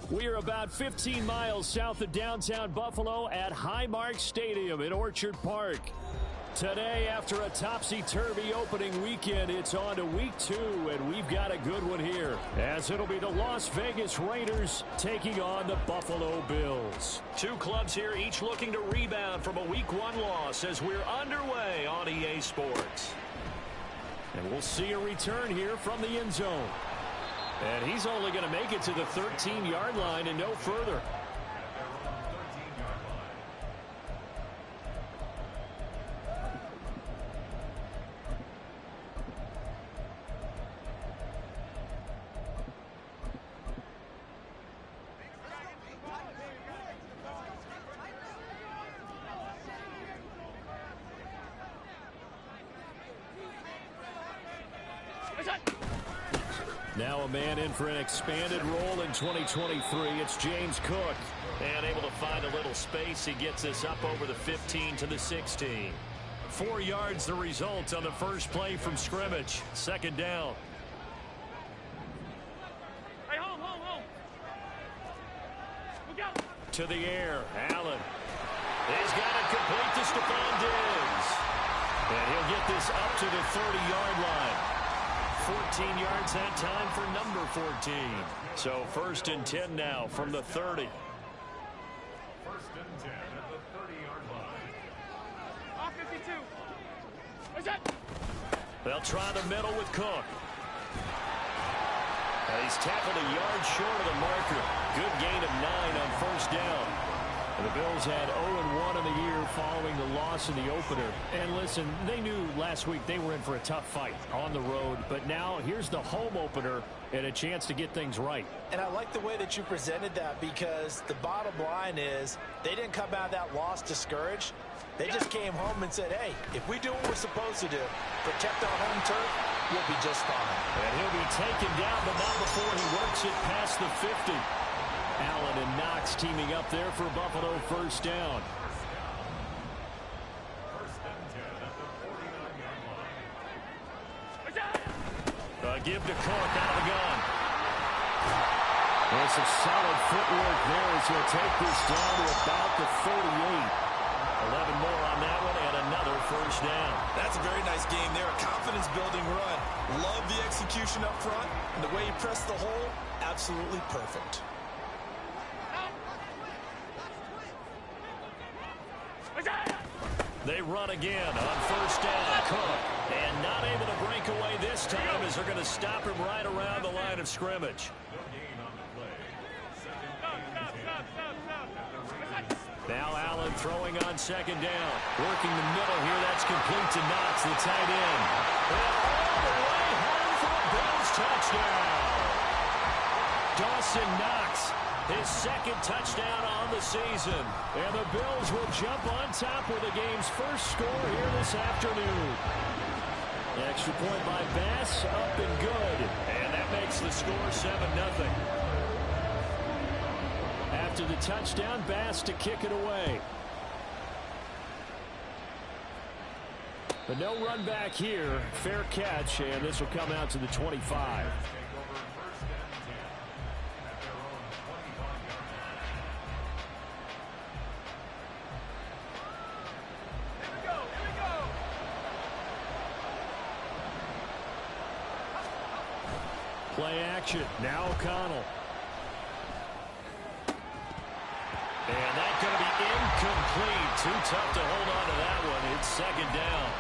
We are about 15 miles south of downtown Buffalo at Highmark Stadium in Orchard Park. Today, after a topsy-turvy opening weekend, it's on to week 2, and we've got a good one here, as it'll be the Las Vegas Raiders taking on the Buffalo Bills. Two clubs here, each looking to rebound from a week 1 loss as we're underway on EA Sports. And we'll see a return here from the end zone. And he's only going to make it to the 13-yard line and no further. Now a man in for an expanded role in 2023. It's James Cook. And able to find a little space. He gets us up over the 15 to the 16. 4 yards the result on the first play from scrimmage. Second down. Hey, home. Look out. To the air. Allen. He's got it complete to Stephon Diggs. And he'll get this up to the 30-yard line. 14 yards that time for number 14. So first and 10 now from the 30. First and 10 at the 30-yard line. Off 52. What's that? They'll try the middle with Cook. And he's tackled a yard short of the marker. Good gain of 9 on first down. And the Bills had 0-1 in the year following the loss in the opener. And listen, they knew last week they were in for a tough fight on the road. But now here's the home opener and a chance to get things right. And I like the way that you presented that, because the bottom line is they didn't come out of that loss discouraged. They just came home and said, hey, if we do what we're supposed to do, protect our home turf, we'll be just fine. And he'll be taken down, but not before he works it past the 50. Allen and Knox teaming up there for Buffalo first down. First and 10 at the 49-yard line. Give to Cook out of the gun. And some solid footwork there as he'll take this down to about the 38. 11 more on that one and another first down. That's a very nice game there. A confidence-building run. Love the execution up front. And the way he pressed the hole, absolutely perfect. They run again on first down. Cook. And not able to break away this time as they're going to stop him right around the line of scrimmage. No gain on the play. Second and 10 at the Raiders. Now Allen throwing on second down. Working the middle here. That's complete to Knox, the tight end. And all the way home for a Bills touchdown. Dawson Knox, his second touchdown on the season. And the Bills will jump on top with the game's first score here this afternoon. Extra point by Bass, up and good. And that makes the score 7-0. After the touchdown, Bass to kick it away. But no run back here. Fair catch, and this will come out to the 25. Play action. Now O'Connell. And that's going to be incomplete. Too tough to hold on to that one. It's second down.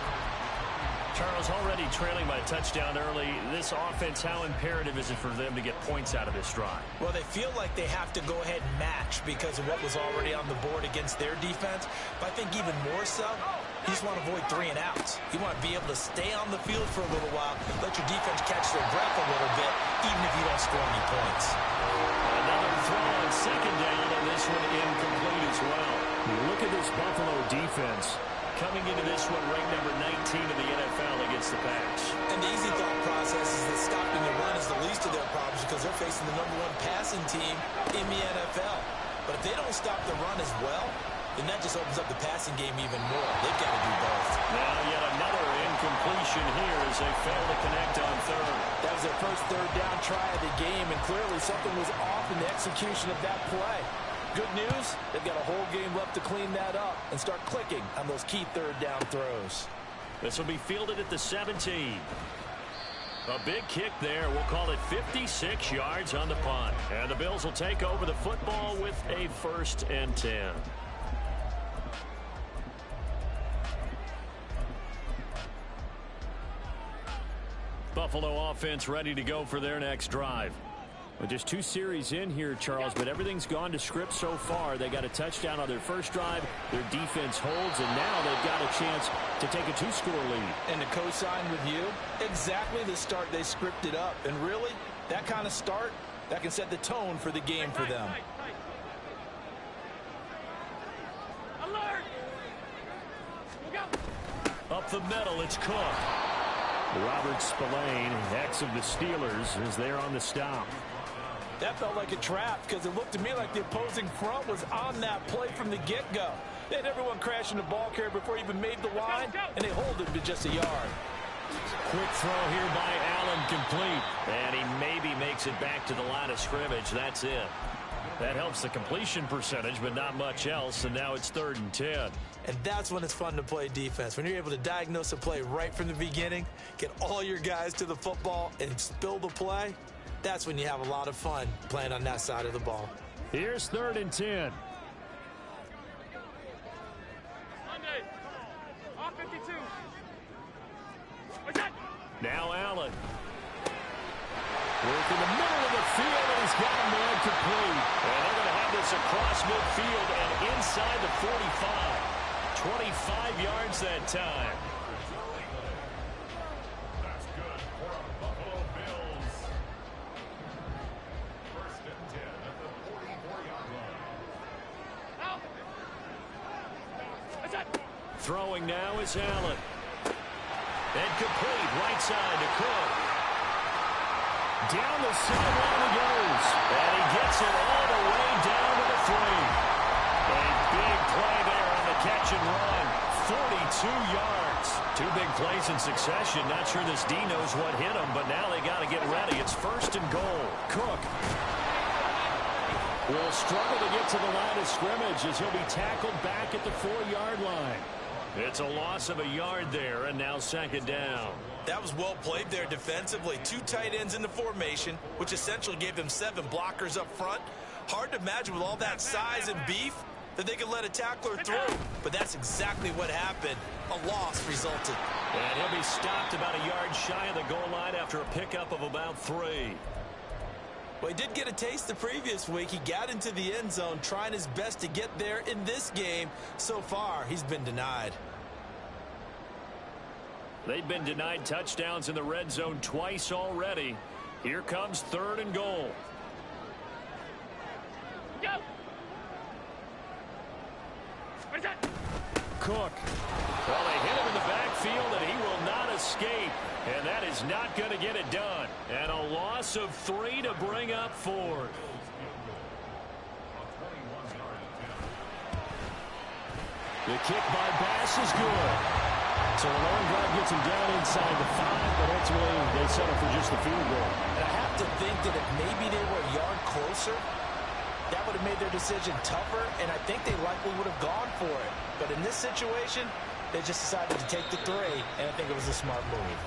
Charles, already trailing by a touchdown early. This offense, how imperative is it for them to get points out of this drive? Well, they feel like they have to go ahead and match because of what was already on the board against their defense. But I think even more so, You just want to avoid 3 and outs. You want to be able to stay on the field for a little while, let your defense catch their breath a little bit, even if you don't score any points. Another throw on second down, and this one incomplete as well. You look at this Buffalo defense coming into this one ranked number 19 in the NFL against the Pats. And the easy thought process is that stopping the run is the least of their problems because they're facing the #1 passing team in the NFL. But if they don't stop the run as well, then that just opens up the passing game even more. They've got to do both. Now yet another incompletion here as they fail to connect on third. That was their first third down try of the game, and clearly something was off in the execution of that play. Good news, they've got a whole game left to clean that up and start clicking on those key third down throws. This will be fielded at the 17. A big kick there. We'll call it 56 yards on the punt. And the Bills will take over the football with a 1st and 10. Buffalo offense ready to go for their next drive. Well, just 2 series in here, Charles, but everything's gone to script so far. They got a touchdown on their first drive. Their defense holds, and now they've got a chance to take a 2-score lead. And to co-sign with you, exactly the start they scripted up. And really, that kind of start, that can set the tone for the game for them. Alert! Up the middle, it's Cook. Robert Spillane, ex of the Steelers, is there on the stop. That felt like a trap because it looked to me like the opposing front was on that play from the get-go. They had everyone crashing the ball carrier before he even made the line, and they hold him to just a yard. Quick throw here by Allen, complete. And he maybe makes it back to the line of scrimmage. That's it. That helps the completion percentage, but not much else, and now it's 3rd and 10. And that's when it's fun to play defense. When you're able to diagnose a play right from the beginning, get all your guys to the football, and spill the play, that's when you have a lot of fun playing on that side of the ball. Here's 3rd and 10. Monday. Off 52. What's that? Now Allen. Work in the middle of the field, and he's got a man complete. And they're going to have this across midfield and inside the 45. 25 yards that time. That's good for the Buffalo Bills. 1st and 10 at the 44-yard line. Out. What's that? Throwing now is Allen. And complete, right side to Cook. Down the sideline he goes. And he gets it all the way down to the 3. A big play there on the catch and run. 42 yards. 2 big plays in succession. Not sure this D knows what hit him, but now they got to get ready. It's 1st and goal. Cook will struggle to get to the line of scrimmage as he'll be tackled back at the 4-yard line. It's a loss of a yard there, and now 2nd down. That was well played there defensively. 2 tight ends in the formation, which essentially gave them 7 blockers up front. Hard to imagine with all that size and beef that they could let a tackler through. But that's exactly what happened. A loss resulted. And he'll be stopped about a yard shy of the goal line after a pickup of about 3. Well, he did get a taste the previous week. He got into the end zone trying his best to get there in this game. So far, he's been denied. They've been denied touchdowns in the red zone twice already. Here comes 3rd and goal. Go. What is that? Cook. Well, they hit him in the backfield, and he will not escape. And that is not going to get it done. And a loss of 3 to bring up 4th. The kick by Bass is good. So a long drive gets him down inside the 5, but ultimately they settle for just the field goal. And I have to think that if maybe they were a yard closer, that would have made their decision tougher, and I think they likely would have gone for it. But in this situation, they just decided to take the 3, and I think it was a smart move.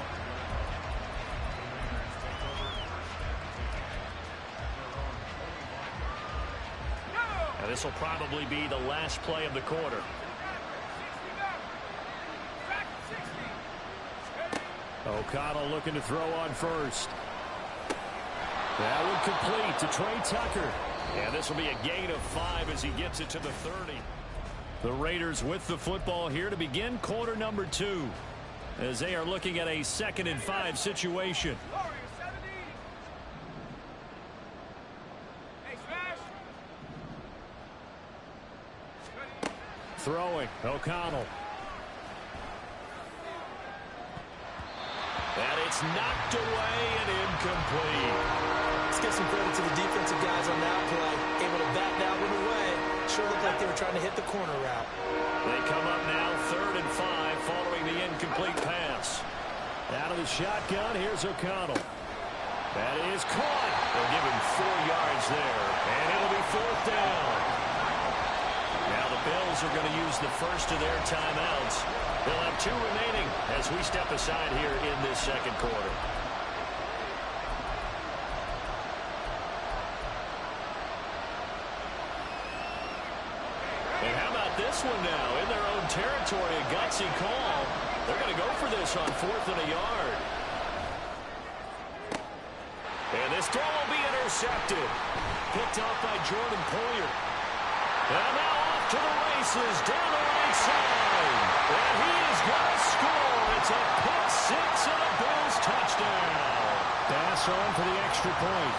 And this will probably be the last play of the quarter. O'Connell looking to throw on first. That one complete to Trey Tucker. And this will be a gain of 5 as he gets it to the 30. The Raiders with the football here to begin quarter number 2 as they are looking at a 2nd and 5 situation. Throwing, O'Connell. And it's knocked away and incomplete. Let's give some credit to the defensive guys on that play. Able to bat that one away. Sure looked like they were trying to hit the corner route. They come up now 3rd and 5 following the incomplete pass. Out of the shotgun, here's O'Connell. That is caught. They'll give him 4 yards there, and it'll be 4th down. Now the Bills are going to use the first of their timeouts. They'll have 2 remaining as we step aside here in this 2nd quarter. And how about this one now? In their own territory, a gutsy call. They're going to go for this on 4th and a yard. And this throw will be intercepted. Picked off by Jordan Poyer. And now off to the races down the right side. And he is going to score. It's a pick 6 and a Bills touchdown. Pass on for the extra point.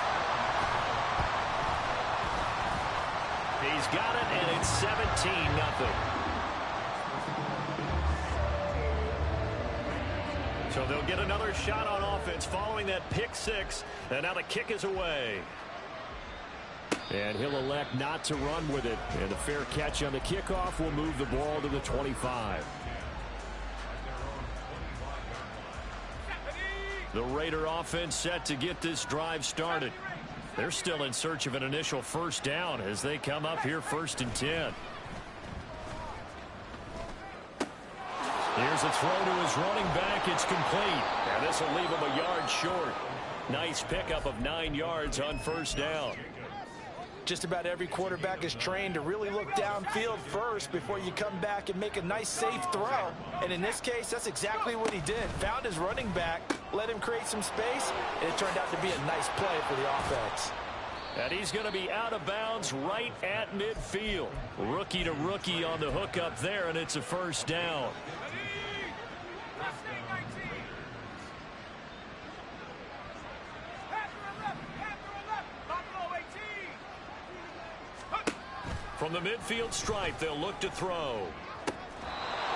He's got it, and it's 17-0. So they'll get another shot on offense following that pick 6. And now the kick is away. And he'll elect not to run with it. And a fair catch on the kickoff will move the ball to the 25. The Raider offense set to get this drive started. They're still in search of an initial 1st down as they come up here 1st and 10. Here's a throw to his running back. It's complete. And this will leave him a yard short. Nice pickup of 9 yards on 1st down. Just about every quarterback is trained to really look downfield first before you come back and make a nice, safe throw. And in this case, that's exactly what he did. Found his running back, let him create some space, and it turned out to be a nice play for the offense. And he's going to be out of bounds right at midfield. Rookie to rookie on the hookup there, and it's a 1st down. From the midfield stripe, they'll look to throw.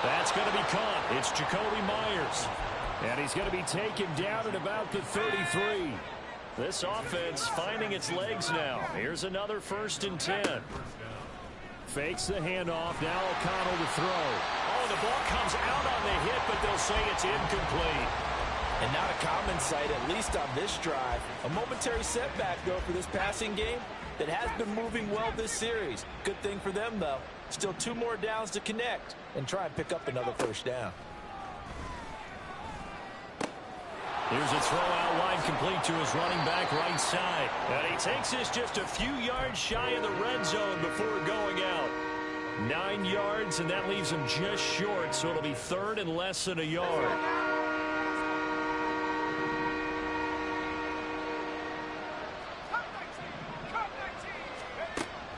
That's going to be caught. It's Jacoby Myers. And he's going to be taken down at about the 33. This offense finding its legs now. Here's another 1st and 10. Fakes the handoff. Now O'Connell to throw. Oh, the ball comes out on the hit, but they'll say it's incomplete. And not a common sight, at least on this drive. A momentary setback, though, for this passing game that has been moving well this series. Good thing for them, though. Still 2 more downs to connect and try and pick up another 1st down. Here's a throw out wide, complete to his running back right side. And he takes this just a few yards shy of the red zone before going out. 9 yards, and that leaves him just short, so it'll be 3rd and less than a yard.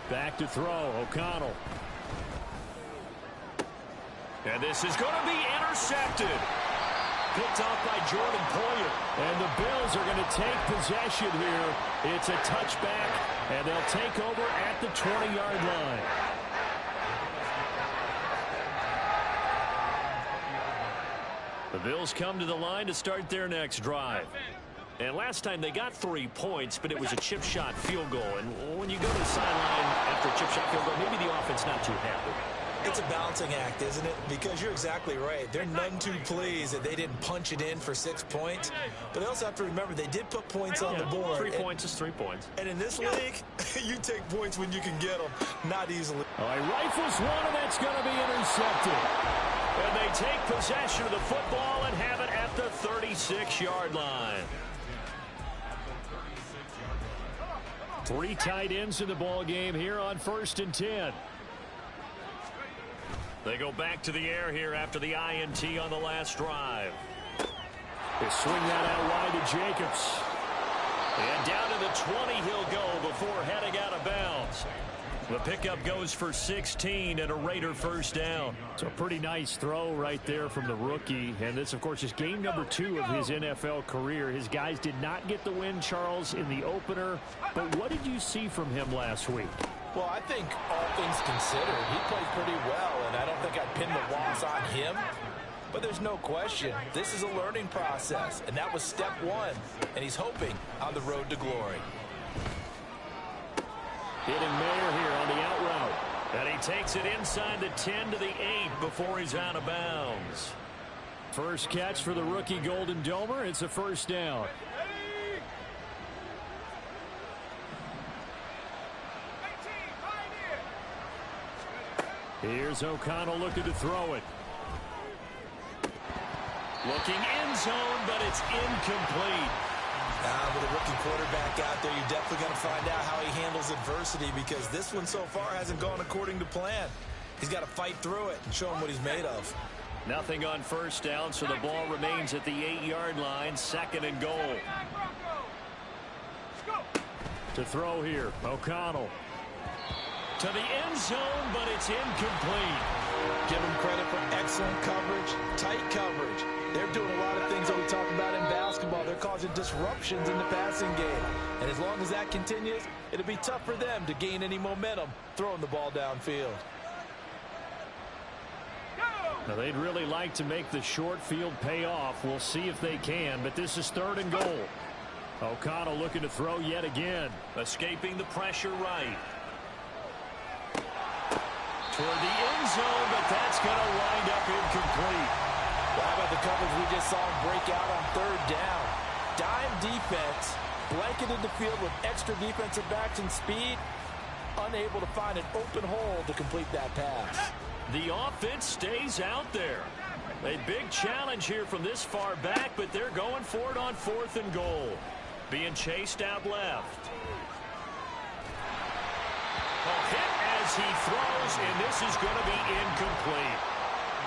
Back to throw, O'Connell. And this is going to be intercepted. Picked off by Jordan Poyer. And the Bills are going to take possession here. It's a touchback, and they'll take over at the 20-yard line. The Bills come to the line to start their next drive. And last time they got 3 points, but it was a chip shot field goal. And when you go to the sideline after a chip shot field goal, maybe the offense not too happy. It's a balancing act, isn't it? Because you're exactly right. They're none too pleased that they didn't punch it in for 6 points. But they also have to remember they did put points on the board. 3 points is 3 points. And in this league, you take points when you can get them, not easily. All right, rifles one, and that's going to be intercepted. And they take possession of the football and have it at the 36-yard line. 3 tight ends in the ball game here on 1st and 10. They go back to the air here after the INT on the last drive. They swing that out wide to Jacobs. And down to the 20 he'll go before heading out of bounds. The pickup goes for 16 and a Raider first down. So a pretty nice throw right there from the rookie. And this, of course, is game number 2 of his NFL career. His guys did not get the win, Charles, in the opener. But what did you see from him last week? Well, I think all things considered, he played pretty well, and I don't think I'd pin the loss on him. But there's no question, this is a learning process, and that was step 1, and he's hoping on the road to glory. Hitting Mayer here on the out route. And he takes it inside the 10 to the 8 before he's out of bounds. First catch for the rookie Golden Domer. It's a first down. Here's O'Connell looking to throw it. Looking end zone, but it's incomplete. With a rookie quarterback out there, you're definitely going to find out how he handles adversity, because this one so far hasn't gone according to plan. He's got to fight through it and show him what he's made of. Nothing on first down, so the ball remains at the 8-yard line. Second and goal. To throw here, O'Connell. To the end zone, but it's incomplete. Give him credit for excellent coverage, tight coverage. They're doing a lot of things that we talk about in basketball. They're causing disruptions in the passing game. And as long as that continues, it'll be tough for them to gain any momentum throwing the ball downfield. Now, they'd really like to make the short field pay off. We'll see if they can, but this is third and goal. O'Connell looking to throw yet again. Escaping the pressure right. Toward the end zone, but that's going to wind up incomplete. Well, how about the coverage we just saw him break out on third down? Dime defense, blanketed the field with extra defensive backs and speed, unable to find an open hole to complete that pass. The offense stays out there. A big challenge here from this far back, but they're going for it on fourth and goal. Being chased out left. Hit as he throws, and this is going to be incomplete.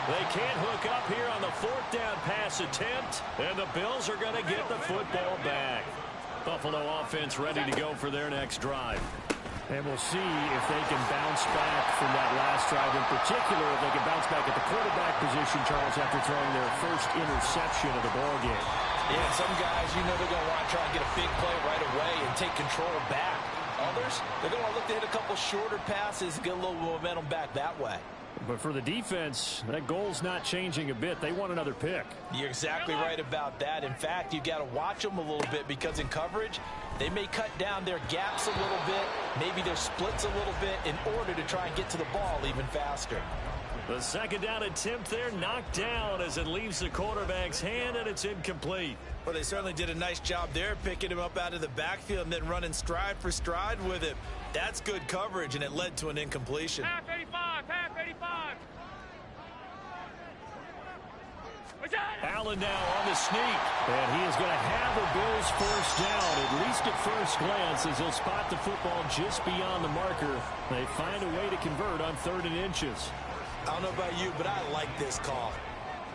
They can't hook up here on the fourth down pass attempt, and the Bills are going to get the football back. Buffalo offense ready to go for their next drive. And we'll see if they can bounce back from that last drive, in particular if they can bounce back at the quarterback position, Charles, after throwing their first interception of the ballgame. Yeah, some guys, you know they're going to want to try and get a big play right away and take control back. Others, they're going to look to hit a couple shorter passes and get a little momentum back that way. But for the defense, that goal's not changing a bit. They want another pick. You're exactly right about that. In fact, you've got to watch them a little bit, because in coverage, they may cut down their gaps a little bit, maybe their splits a little bit, in order to try and get to the ball even faster. The second down attempt there knocked down as it leaves the quarterback's hand, and it's incomplete. Well, they certainly did a nice job there, picking him up out of the backfield and then running stride for stride with him. That's good coverage, and it led to an incompletion. Half 85, half 85. Allen now on the sneak, and he is going to have the Bills first down, at least at first glance, as he'll spot the football just beyond the marker. They find a way to convert on 3rd and inches. I don't know about you, but I like this call.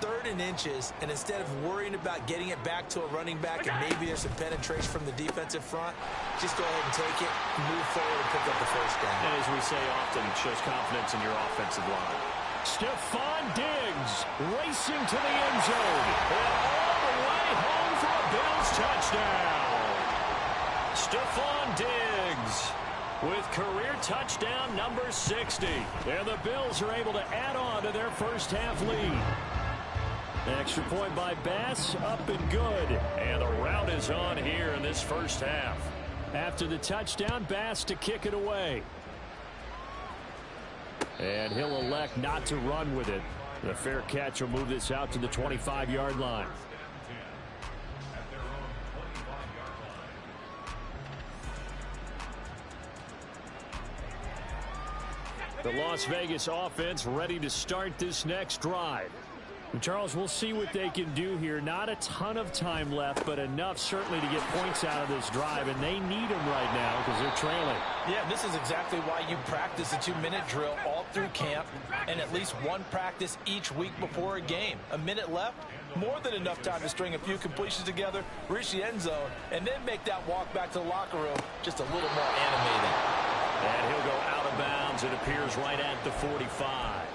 3rd and inches, and instead of worrying about getting it back to a running back and maybe there's some penetration from the defensive front, just go ahead and take it, move forward, and pick up the first down. And as we say often, it shows confidence in your offensive line. Stephon Diggs racing to the end zone, and all the way home for a Bills touchdown. Stephon Diggs with career touchdown number 60. And the Bills are able to add on to their first half lead. Extra point by Bass, up and good. And the route is on here in this first half. After the touchdown, Bass to kick it away. And he'll elect not to run with it. The fair catch will move this out to the 25-yard line. The Las Vegas offense ready to start this next drive. And Charles, we'll see what they can do here. Not a ton of time left, but enough certainly to get points out of this drive, and they need them right now because they're trailing. Yeah, this is exactly why you practice a 2-minute drill all through camp and at least one practice each week before a game. A minute left, more than enough time to string a few completions together, reach the end zone, and then make that walk back to the locker room just a little more animated. And he'll go out of bounds. It appears right at the 45.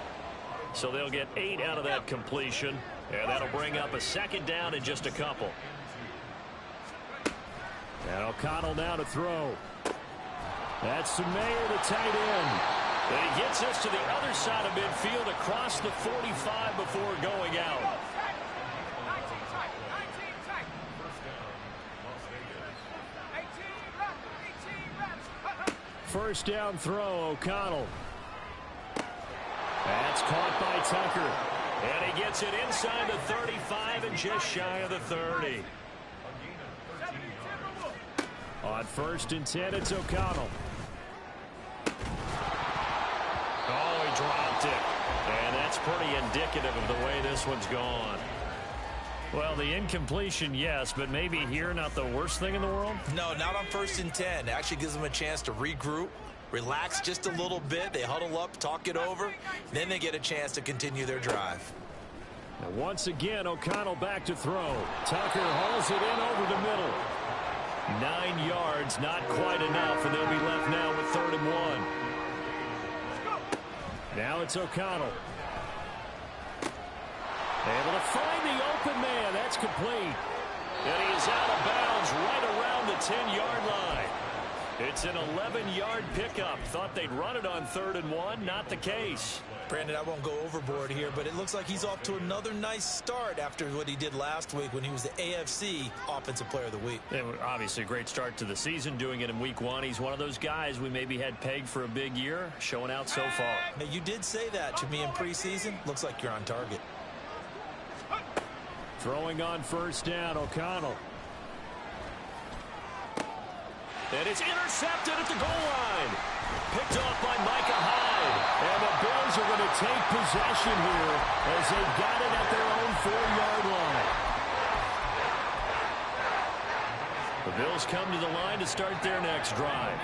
So they'll get 8 out of that completion, and that'll bring up a second down in just a couple. And O'Connell now to throw. That's Sumayer, the tight end. And he gets us to the other side of midfield across the 45 before going out. First down throw, O'Connell. That's caught by Tucker. And he gets it inside the 35 and just shy of the 30. On 1st and 10, it's O'Connell. Oh, he dropped it. And that's pretty indicative of the way this one's gone. Well, the incompletion, yes, but maybe here not the worst thing in the world? No, not on 1st and 10. It actually gives them a chance to regroup, relax just a little bit. They huddle up, talk it over. Then they get a chance to continue their drive. Now once again, O'Connell back to throw. Tucker hauls it in over the middle. 9 yards, not quite enough, and they'll be left now with 3rd and 1. Now it's O'Connell. Able to find the open man. That's complete. And he is out of bounds right around the 10-yard line. It's an 11-yard pickup. Thought they'd run it on 3rd and 1. Not the case. Brandon, I won't go overboard here, but it looks like he's off to another nice start after what he did last week when he was the AFC Offensive Player of the Week. And obviously a great start to the season, doing it in week 1. He's one of those guys we maybe had pegged for a big year, showing out so far. Now, you did say that to me in preseason. Looks like you're on target. Throwing on 1st down, O'Connell. And it's intercepted at the goal line. Picked off by Micah Hyde. And the Bills are going to take possession here as they got it at their own 4-yard line. The Bills come to the line to start their next drive.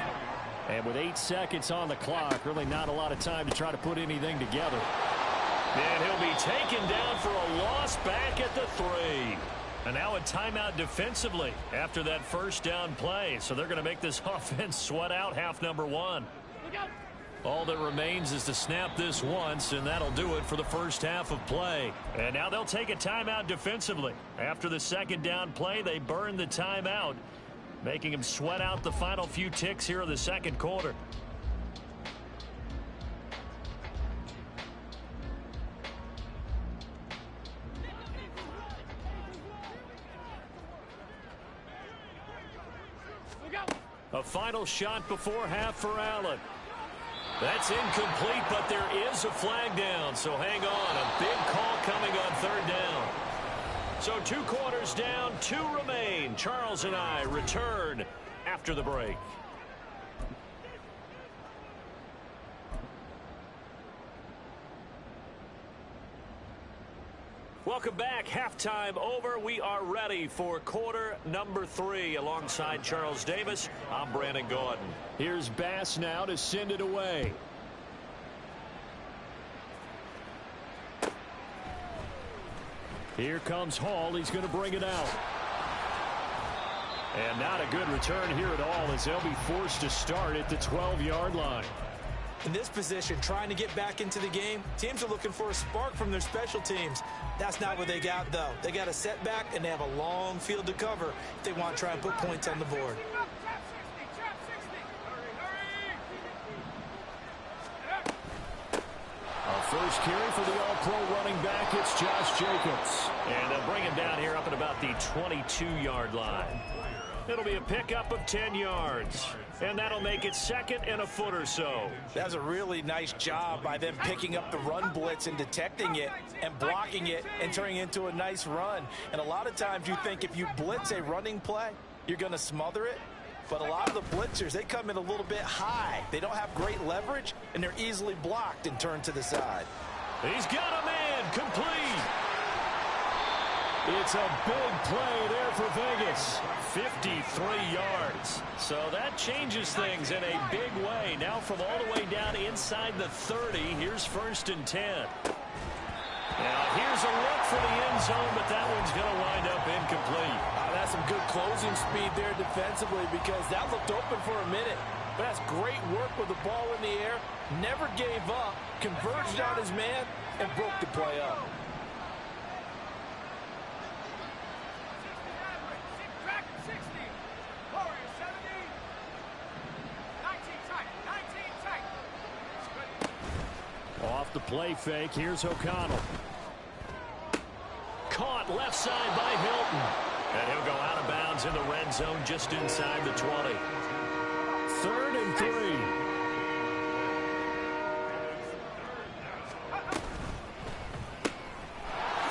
And with 8 seconds on the clock, really not a lot of time to try to put anything together. And he'll be taken down for a loss back at the 3. And now a timeout defensively after that 1st down play. So they're going to make this offense sweat out half number 1. All that remains is to snap this once, and that'll do it for the first half of play. And now they'll take a timeout defensively. After the 2nd down play, they burn the timeout, making them sweat out the final few ticks here in the 2nd quarter. A final shot before half for Allen. That's incomplete, but there is a flag down, so hang on. A big call coming on 3rd down. So 2 quarters down, 2 remain. Charles and I return after the break. Welcome back. Halftime over. We are ready for quarter number 3 alongside Charles Davis. I'm Brandon Gordon. Here's Bass now to send it away. Here comes Hall. He's going to bring it out. And not a good return here at all as they'll be forced to start at the 12-yard line. In this position, trying to get back into the game, teams are looking for a spark from their special teams. That's not what they got, though. They got a setback, and they have a long field to cover if they want to try and put points on the board. Our first carry for the All-Pro running back, it's Josh Jacobs. And they'll bring him down here up at about the 22-yard line. It'll be a pickup of 10 yards. And that'll make it 2nd and a foot or so. That's a really nice job by them picking up the run blitz and detecting it and blocking it and turning it into a nice run. And a lot of times you think if you blitz a running play, you're going to smother it. But a lot of the blitzers, they come in a little bit high. They don't have great leverage, and they're easily blocked and turned to the side. He's got a man complete. It's a big play there for Vegas. 53 yards. So that changes things in a big way. Now from all the way down inside the 30, here's 1st and 10. Now here's a look for the end zone, but that one's going to wind up incomplete. That's some good closing speed there defensively because that looked open for a minute. But that's great work with the ball in the air. Never gave up, converged on his man, and broke the play up. Off the play fake, here's O'Connell. Caught left side by Hilton. And he'll go out of bounds in the red zone just inside the 20. 3rd and 3.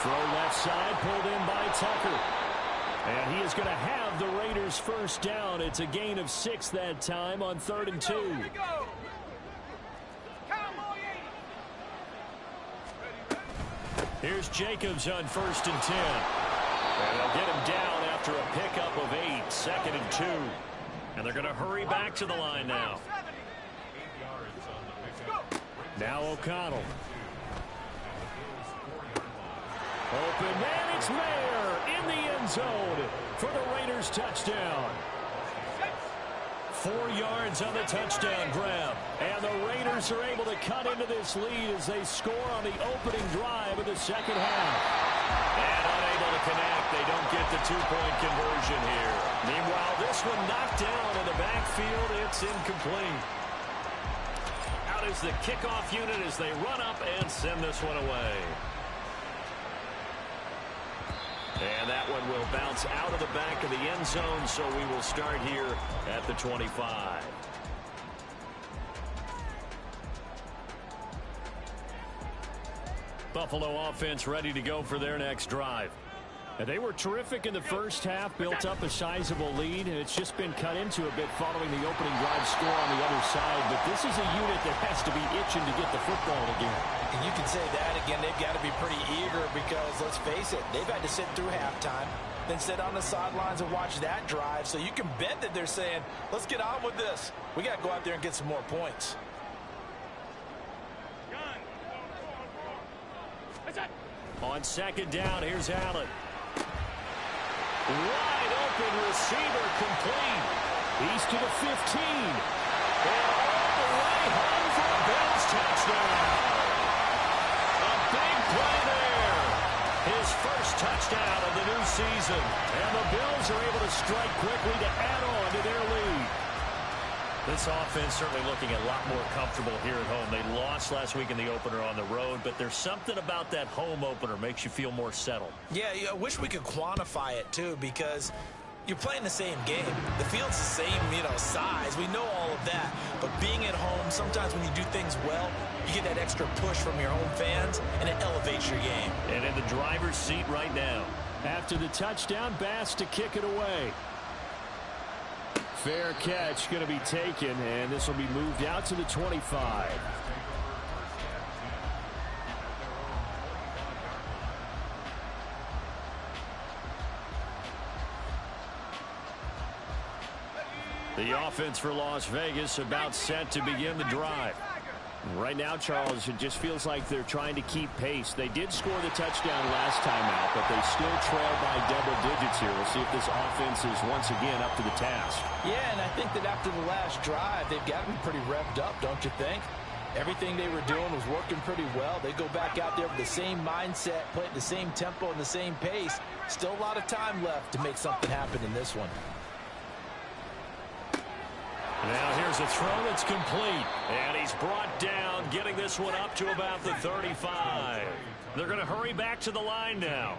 Throw left side, pulled in by Tucker. And he is going to have the Raiders first down. It's a gain of 6 that time on 3rd and 2. Here's Jacobs on 1st and 10. And they'll get him down after a pickup of 8, 2nd and 2. And they're going to hurry back to the line now. Now O'Connell. Open man, it's Mayer in the end zone for the Raiders touchdown. 4 yards on the touchdown grab. And the Raiders are able to cut into this lead as they score on the opening drive of the second half. And unable to connect. They don't get the 2-point conversion here. Meanwhile, this one knocked down in the backfield. It's incomplete. Out is the kickoff unit as they run up and send this one away. And that one will bounce out of the back of the end zone, so we will start here at the 25. Buffalo offense ready to go for their next drive. And they were terrific in the first half, built up a sizable lead, and it's just been cut into a bit following the opening drive score on the other side. But this is a unit that has to be itching to get the football again. And you can say that again. They've got to be pretty eager because, let's face it, they've had to sit through halftime, then sit on the sidelines and watch that drive. So you can bet that they're saying, let's get on with this. We got to go out there and get some more points. On 2nd down, here's Allen. Wide open receiver complete. He's to the 15. And all the way home for a Bills touchdown. A big play there. His first touchdown of the new season. And the Bills are able to strike quickly to add on to their lead. This offense certainly looking a lot more comfortable here at home. They lost last week in the opener on the road, but there's something about that home opener makes you feel more settled. Yeah, I wish we could quantify it, too, because you're playing the same game. The field's the same, size. We know all of that. But being at home, sometimes when you do things well, you get that extra push from your home fans, and it elevates your game. And in the driver's seat right now. After the touchdown, Bass to kick it away. Fair catch going to be taken, and this will be moved out to the 25. The offense for Las Vegas about set to begin the drive. Right now, Charles, it just feels like they're trying to keep pace. They did score the touchdown last time out, but they still trail by double digits here. We'll see if this offense is once again up to the task. Yeah, and I think that after the last drive, they've got to be pretty revved up, don't you think? Everything they were doing was working pretty well. They go back out there with the same mindset, play at the same tempo and the same pace. Still a lot of time left to make something happen in this one. Now here's a throw that's complete. And he's brought down, getting this one up to about the 35. They're going to hurry back to the line now.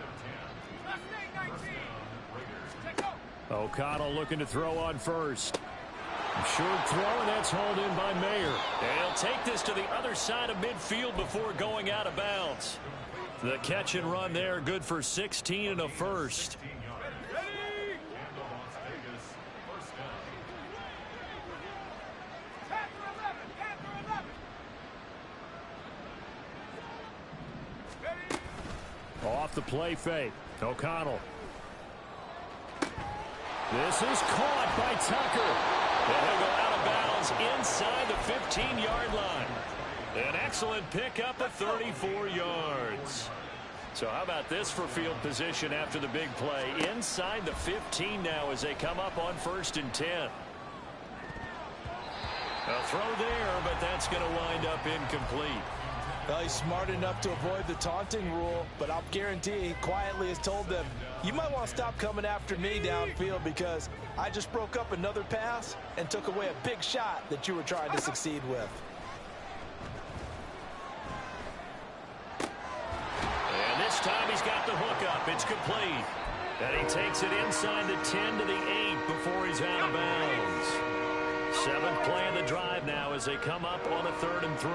O'Connell looking to throw on first. Short throw, and that's hauled in by Mayer. And he'll take this to the other side of midfield before going out of bounds. The catch and run there, good for 16 and a first. Off the play fake. O'Connell. This is caught by Tucker. And he'll go out of bounds inside the 15-yard line. An excellent pickup of 34 yards. So how about this for field position after the big play? Inside the 15 now as they come up on 1st and 10. A throw there, but that's going to wind up incomplete. Well, he's smart enough to avoid the taunting rule, but I'll guarantee he quietly has told them, you might want to stop coming after me downfield because I just broke up another pass and took away a big shot that you were trying to succeed with. And this time he's got the hook up. It's complete. And he takes it inside the 10 to the 8 before he's out of bounds. 7th play of the drive now as they come up on a 3rd and 3.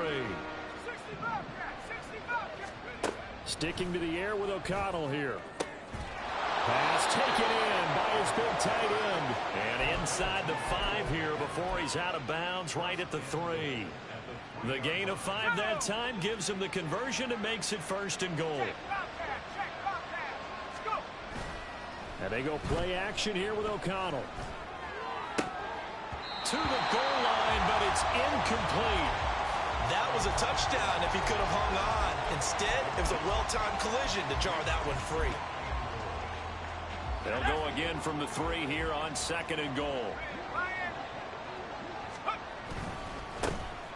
Sticking to the air with O'Connell here. Pass taken in by his big tight end. And inside the 5 here before he's out of bounds right at the 3. The gain of 5 that time gives him the conversion and makes it 1st and goal. And they go play action here with O'Connell. To the goal line, but it's incomplete. That was a touchdown if he could have hung on. Instead, it was a well-timed collision to jar that one free. They'll go again from the 3 here on 2nd and goal.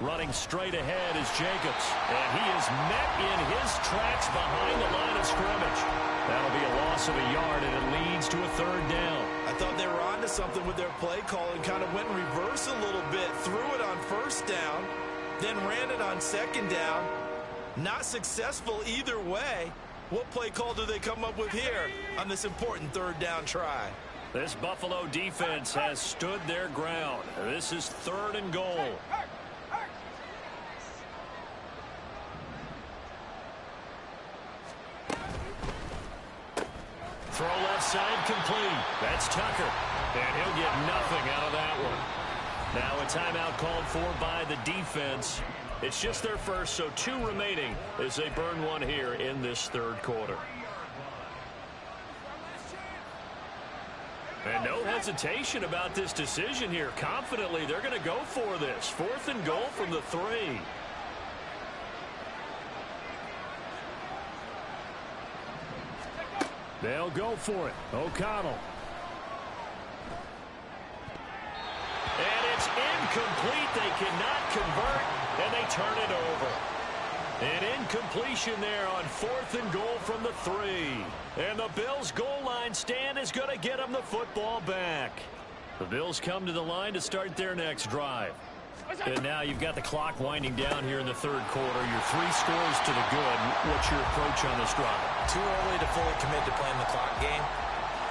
Running straight ahead is Jacobs. And he is met in his tracks behind the line of scrimmage. That'll be a loss of a yard, and it leads to a 3rd down. I thought they were onto something with their play call and kind of went in reverse a little bit. Threw it on 1st down, then ran it on 2nd down. Not successful either way. What play call do they come up with here on this important 3rd down try? This Buffalo defense has stood their ground. This is 3rd and goal. Throw left side complete. That's Tucker. And he'll get nothing out of that one. Now a timeout called for by the defense. It's just their first, so 2 remaining as they burn one here in this 3rd quarter. And no hesitation about this decision here. Confidently, they're going to go for this. 4th and goal from the 3. They'll go for it. O'Connell. And it's incomplete. They cannot convert, and they turn it over. An incompletion there on 4th and goal from the 3. And the Bills' goal line stand is going to get them the football back. The Bills come to the line to start their next drive. And now you've got the clock winding down here in the 3rd quarter. You're 3 scores to the good. What's your approach on this drive? Too early to fully commit to playing the clock game.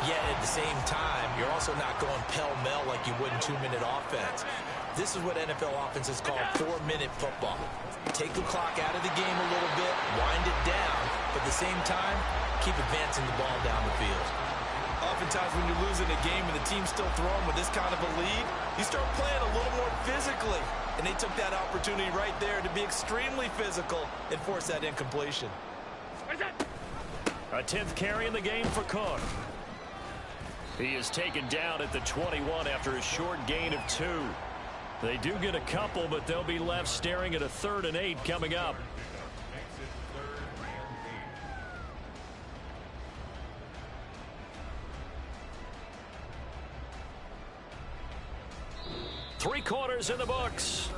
Yet at the same time, you're also not going pell-mell like you would in 2-minute offense. This is what NFL offenses call 4-minute football. Take the clock out of the game a little bit, wind it down, but at the same time, keep advancing the ball down the field. Oftentimes when you're losing a game and the team's still throwing with this kind of a lead, you start playing a little more physically. And they took that opportunity right there to be extremely physical and force that incompletion. A 10th carry in the game for Cook. He is taken down at the 21 after a short gain of 2. They do get a couple, but they'll be left staring at a 3rd and 8 coming up. Three quarters in the books.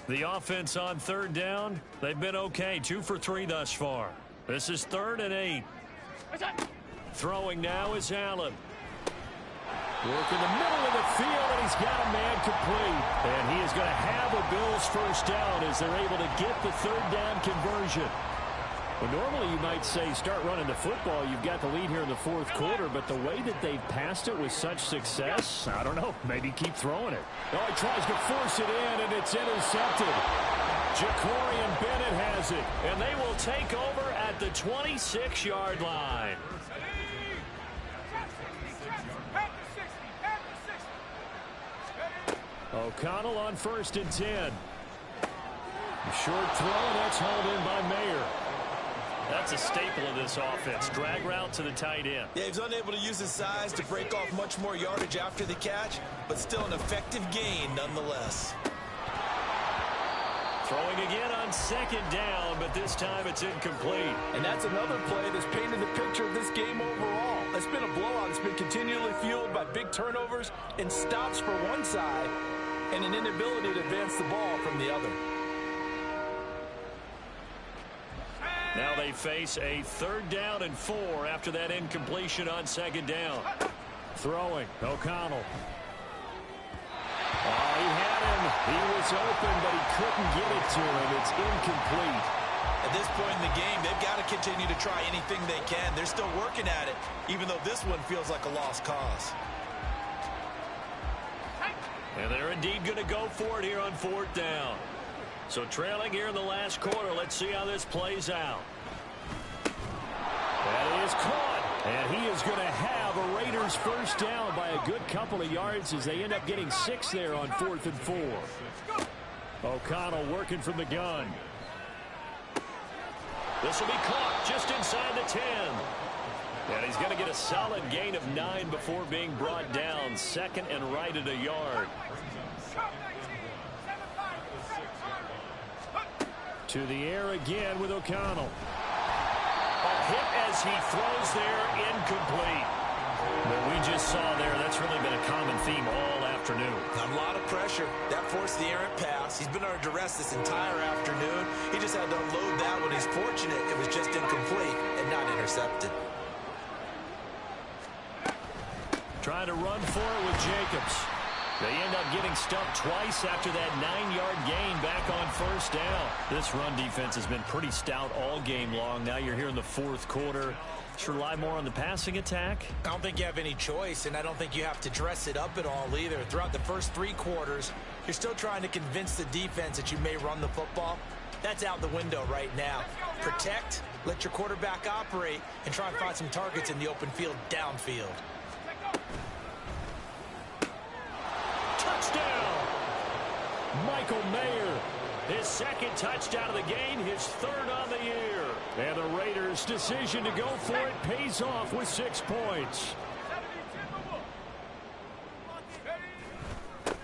The offense on 3rd down, they've been okay. 2 for 3 thus far. This is 3rd and 8. Throwing now is Allen. Work in the middle of the field, and he's got a man complete. And he is going to have a Bills 1st down as they're able to get the 3rd down conversion. Well, normally you might say start running the football. You've got the lead here in the 4th quarter, but the way that they've passed it with such success, I don't know, maybe keep throwing it. Oh, he tries to force it in, and it's intercepted. Jacorian Bennett has it, and they will take over at the 26-yard line. O'Connell on 1st and 10. A short throw, and that's hauled in by Mayer. That's a staple of this offense. Drag route to the tight end. Yeah, he's unable to use his size to break off much more yardage after the catch, but still an effective gain nonetheless. Throwing again on second down, but this time it's incomplete. And that's another play that's painted the picture of this game overall. It's been a blowout. It's been continually fueled by big turnovers and stops for one side and an inability to advance the ball from the other. Now they face a 3rd down and 4 after that incompletion on second down. Throwing, O'Connell. Oh, he had him. He was open, but he couldn't get it to him. It's incomplete. At this point in the game, they've got to continue to try anything they can. They're still working at it, even though this one feels like a lost cause. And they're indeed going to go for it here on 4th down. So trailing here in the last quarter. Let's see how this plays out. That is caught. And he is going to have a Raiders first down by a good couple of yards as they end up getting 6 there on 4th and 4. O'Connell working from the gun. This will be caught just inside the 10. And he's going to get a solid gain of 9 before being brought down. 2nd and right at a yard. To the air again with O'Connell. A hit as he throws there, incomplete. What we just saw there, that's really been a common theme all afternoon. A lot of pressure. That forced the errant pass. He's been under duress this entire afternoon. He just had to unload that one. He's fortunate it was just incomplete and not intercepted. Trying to run for it with Jacobs. They end up getting stumped twice after that 9-yard gain back on first down. This run defense has been pretty stout all game long. Now you're here in the 4th quarter. Should rely more on the passing attack? I don't think you have any choice, and I don't think you have to dress it up at all either. Throughout the first 3 quarters, you're still trying to convince the defense that you may run the football. That's out the window right now. Protect, let your quarterback operate, and try and find some targets in the open field downfield. Touchdown! Michael Mayer, his 2nd touchdown of the game, his 3rd on the year. And the Raiders' decision to go for it pays off with 6 points.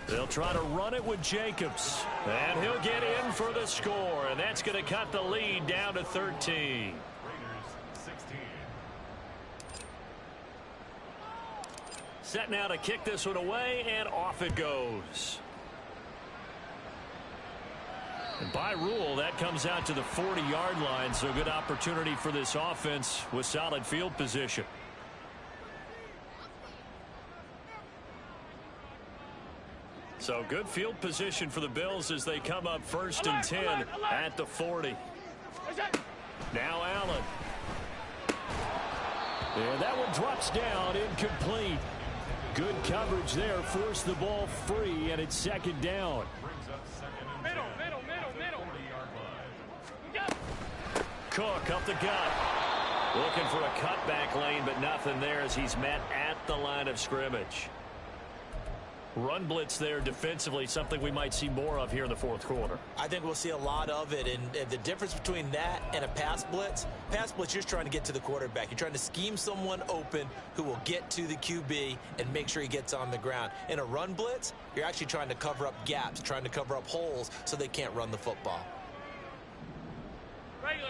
They'll try to run it with Jacobs. And he'll get in for the score. And that's going to cut the lead down to 13. Raiders 16. Set now to kick this one away, and off it goes. And by rule, that comes out to the 40-yard line, so good opportunity for this offense with solid field position. So good field position for the Bills as they come up 1st and 10 at the 40. Now Allen. And that one drops down, incomplete. Good coverage there, forced the ball free, and it's 2nd down. Brings up 2nd and 10. Middle. 40-yard line. Cook up the gut. Looking for a cutback lane, but nothing there as he's met at the line of scrimmage. Run blitz there defensively, something we might see more of here in the 4th quarter. I think we'll see a lot of it, and the difference between that and a pass blitz, you're just trying to get to the quarterback. You're trying to scheme someone open who will get to the QB and make sure he gets on the ground. In a run blitz, you're actually trying to cover up gaps, trying to cover up holes so they can't run the football. Regular.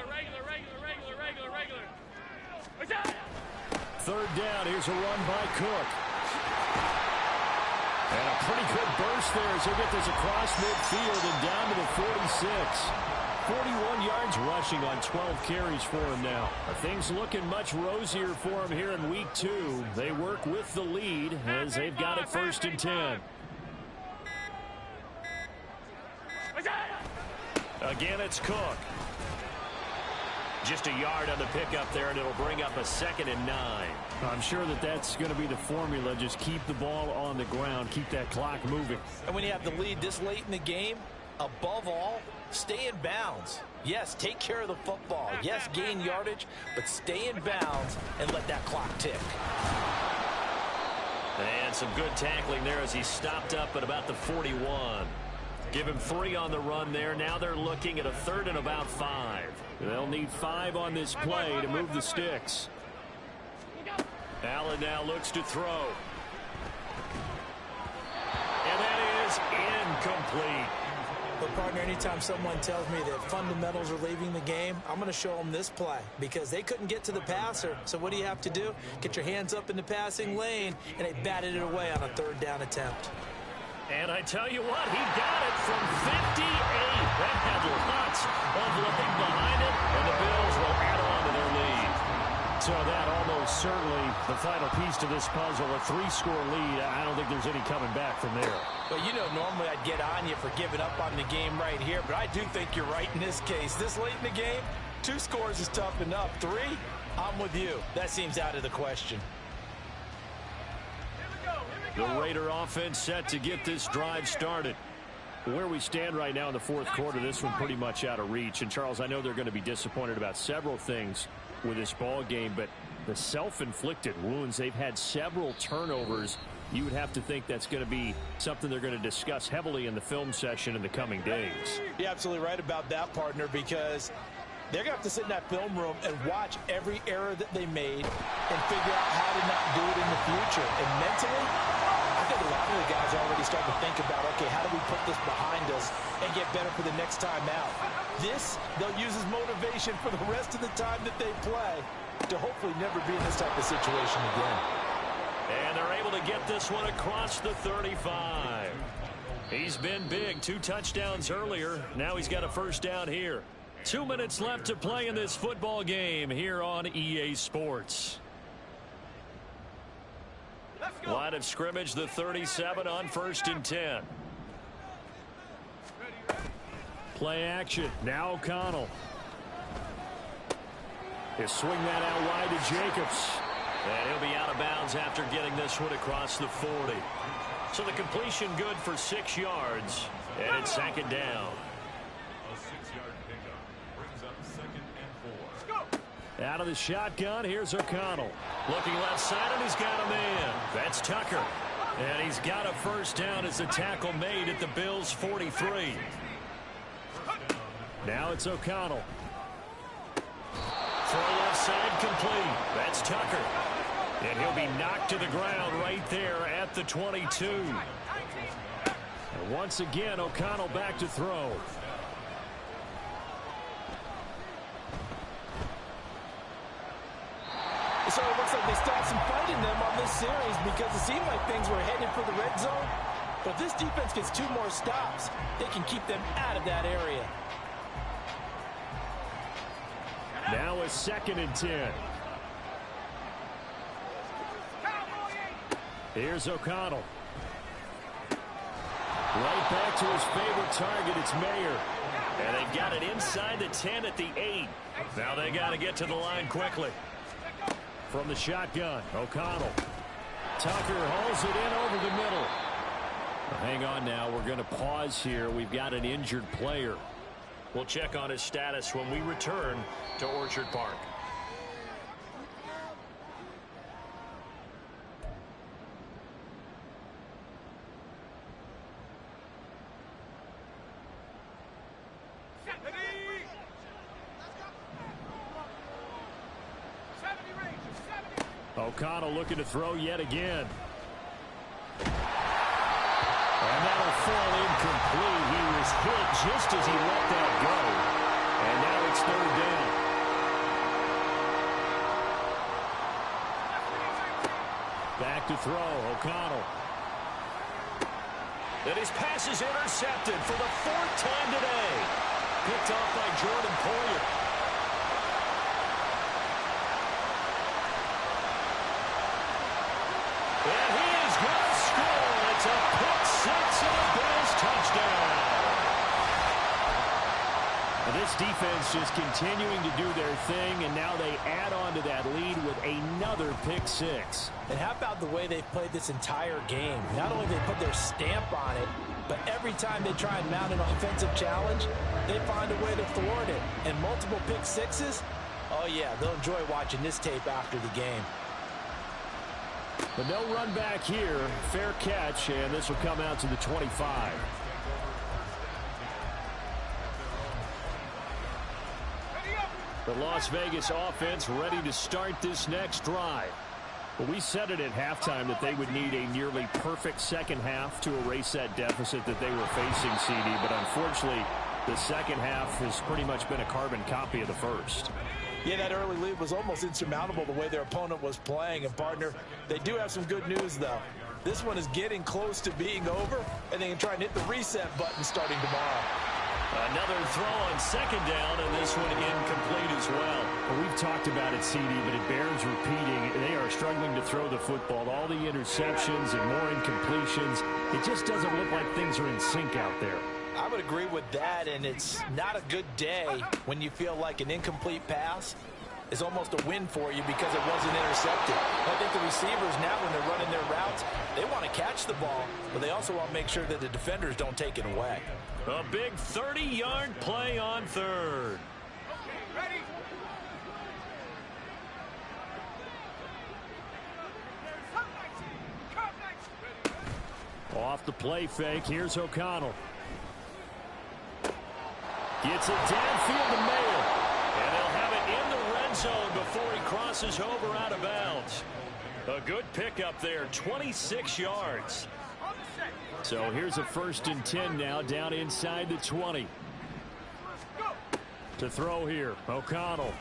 3rd down, here's a run by Cook. And a pretty good burst there as he'll get this across midfield and down to the 46. 41 yards rushing on 12 carries for him now. Things looking much rosier for him here in week 2. They work with the lead as they've got it 1st and 10. Again, it's Cook. Just a yard on the pickup there, and it'll bring up a 2nd and 9. I'm sure that that's going to be the formula. Just keep the ball on the ground. Keep that clock moving. And when you have the lead this late in the game, above all, stay in bounds. Yes, take care of the football. Yes, gain yardage, but stay in bounds and let that clock tick. And some good tackling there as he stopped up at about the 41. Give him 3 on the run there. Now they're looking at a 3rd and about 5. They'll need 5 on this play to move the sticks. Allen now looks to throw. And that is incomplete. But, partner, anytime someone tells me that fundamentals are leaving the game, I'm going to show them this play because they couldn't get to the passer. So what do you have to do? Get your hands up in the passing lane, and they batted it away on a third down attempt. And I tell you what, he got it from 58. That had lots of looking behind it, and the Bills will add on to their lead. So that almost certainly the final piece to this puzzle, a 3-score lead. I don't think there's any coming back from there. Well, you know, normally I'd get on you for giving up on the game right here, but I do think you're right in this case. This late in the game, 2 scores is tough enough. 3, I'm with you. That seems out of the question. The Raider offense set to get this drive started. Where we stand right now in the fourth quarter, this one pretty much out of reach. And, Charles, I know they're going to be disappointed about several things with this ball game, but the self-inflicted wounds, they've had several turnovers. You would have to think that's going to be something they're going to discuss heavily in the film session in the coming days. You're absolutely right about that, partner, because they're going to have to sit in that film room and watch every error that they made and figure out how to not do it in the future. And mentally, I think a lot of the guys are already starting to think about, okay, how do we put this behind us and get better for the next time out? This, they'll use as motivation for the rest of the time that they play to hopefully never be in this type of situation again. And they're able to get this one across the 35. He's been big. 2 touchdowns earlier. Now he's got a first down here. 2 minutes left to play in this football game here on EA Sports. Line of scrimmage, the 37 on 1st and 10. Play action. Now O'Connell. He'll swing that out wide to Jacobs. And he'll be out of bounds after getting this one across the 40. So the completion good for 6 yards. And it's 2nd down. A 6-yard pickup brings up 2nd and 4. Out of the shotgun, here's O'Connell. Looking left side, and he's got a man. That's Tucker. And he's got a first down as the tackle made at the Bills' 43. Now it's O'Connell. Throw left side complete. That's Tucker. And he'll be knocked to the ground right there at the 22. And once again, O'Connell back to throw. So it looks like they stopped some fight in them on this series because it seemed like things were headed for the red zone. But if this defense gets 2 more stops, they can keep them out of that area. Now a 2nd and 10. Here's O'Connell. Right back to his favorite target. It's Mayer. And they've got it inside the 10 at the 8. Now they got to get to the line quickly. From the shotgun, O'Connell. Tucker hauls it in over the middle. Hang on now. We're going to pause here. We've got an injured player. We'll check on his status when we return to Orchard Park. O'Connell looking to throw yet again. And that'll fall incomplete. He was hit just as he let that go. And now it's 3rd down. Back to throw, O'Connell. And his pass is intercepted for the 4th time today. Picked off by Jordan Poyer. And he is going to score. It's a pick 6 and a Bills touchdown. And this defense just continuing to do their thing, and now they add on to that lead with another pick 6. And how about the way they've played this entire game? Not only do they put their stamp on it, but every time they try and mount an offensive challenge, they find a way to thwart it. And multiple pick 6s, oh yeah, they'll enjoy watching this tape after the game. But no run back here. Fair catch, and this will come out to the 25. The Las Vegas offense ready to start this next drive. Well, we said it at halftime that they would need a nearly perfect second half to erase that deficit that they were facing, CD. But unfortunately, the second half has pretty much been a carbon copy of the first. Yeah, that early lead was almost insurmountable the way their opponent was playing. And, partner, they do have some good news, though. This one is getting close to being over, and they can try and hit the reset button starting tomorrow. Another throw on second down, and this one incomplete as well. We've talked about it, CD, but it bears repeating. They are struggling to throw the football. All the interceptions and more incompletions. It just doesn't look like things are in sync out there. I would agree with that, and it's not a good day when you feel like an incomplete pass is almost a win for you because it wasn't intercepted. I think the receivers now, when they're running their routes, they want to catch the ball, but they also want to make sure that the defenders don't take it away. A big 30-yard play on third. Ready? Off the play fake, here's O'Connell. Gets it downfield to Mayer. And they'll have it in the red zone before he crosses over out of bounds. A good pickup there, 26 yards. So here's a 1st and 10 now, down inside the 20. To throw here, O'Connell.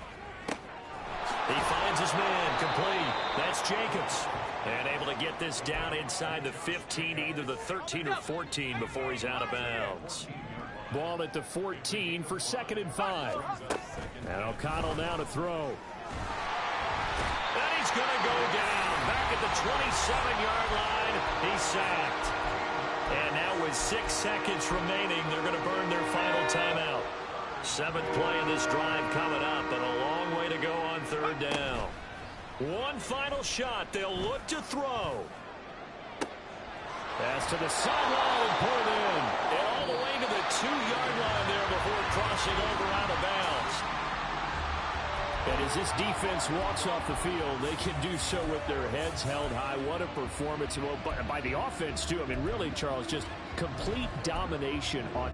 He finds his man, complete. That's Jacobs. And able to get this down inside the 15, either the 13 or 14 before he's out of bounds. Ball at the 14 for 2nd and 5. And O'Connell now to throw. And he's going to go down. Back at the 27-yard line. He's sacked. And now with 6 seconds remaining, they're going to burn their final timeout. 7th play in this drive coming up, and a long way to go on 3rd down. One final shot. They'll look to throw. Pass to the sideline and pulled in. And all the way to the 2-yard line there before crossing over out of bounds. And as this defense walks off the field, they can do so with their heads held high. What a performance by the offense, too. I mean, really, Charles, just complete domination on